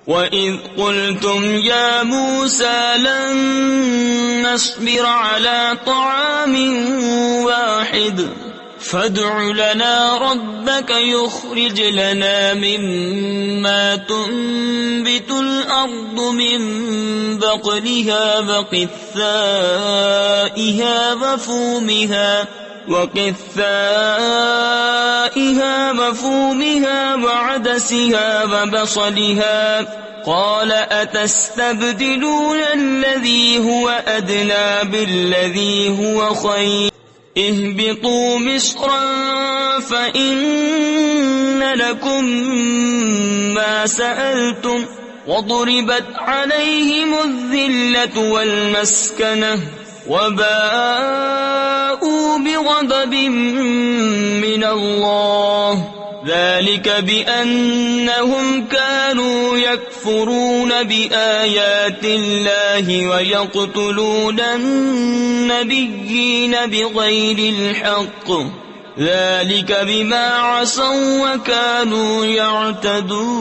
وَإِذْ قُلْتُمْ يَا مُوسَى لَن نَّصْبِرَ عَلَىٰ طَعَامٍ وَاحِدٍ فَادْعُ لَنَا رَبَّكَ يُخْرِجْ لَنَا مِمَّا تُنبِتُ الْأَرْضُ مِن بَقْلِهَا وَقِثَّائِهَا وَفُومِهَا وَعَدَسِهَا وَبَصَلِهَا قَالَ أَتَسْتَبْدِلُونَ الَّذِي هُوَ أَدْنَىٰ بِالَّذِي هُوَ خَيْرٌ اهْبِطُوا مِصْرًا فَإِنَّ لَكُم مَّا سَأَلْتُمْ وَضُرِبَتْ عَلَيْهِمُ الذِّلَّةُ وَالْمَسْكَنَةُ وَبَاءُوا بِغَضَبٍ مِّنَ اللَّهِ ذَلِكَ بِأَنَّهُمْ كَانُوا يَكْفُرُونَ بِآيَاتِ اللَّهِ وَيَقْتُلُونَ النَّبِيِّينَ بِغَيْرِ الْحَقِّ ذَلِكَ بِمَا عَصَوا وَّكَانُوا يَعْتَدُونَ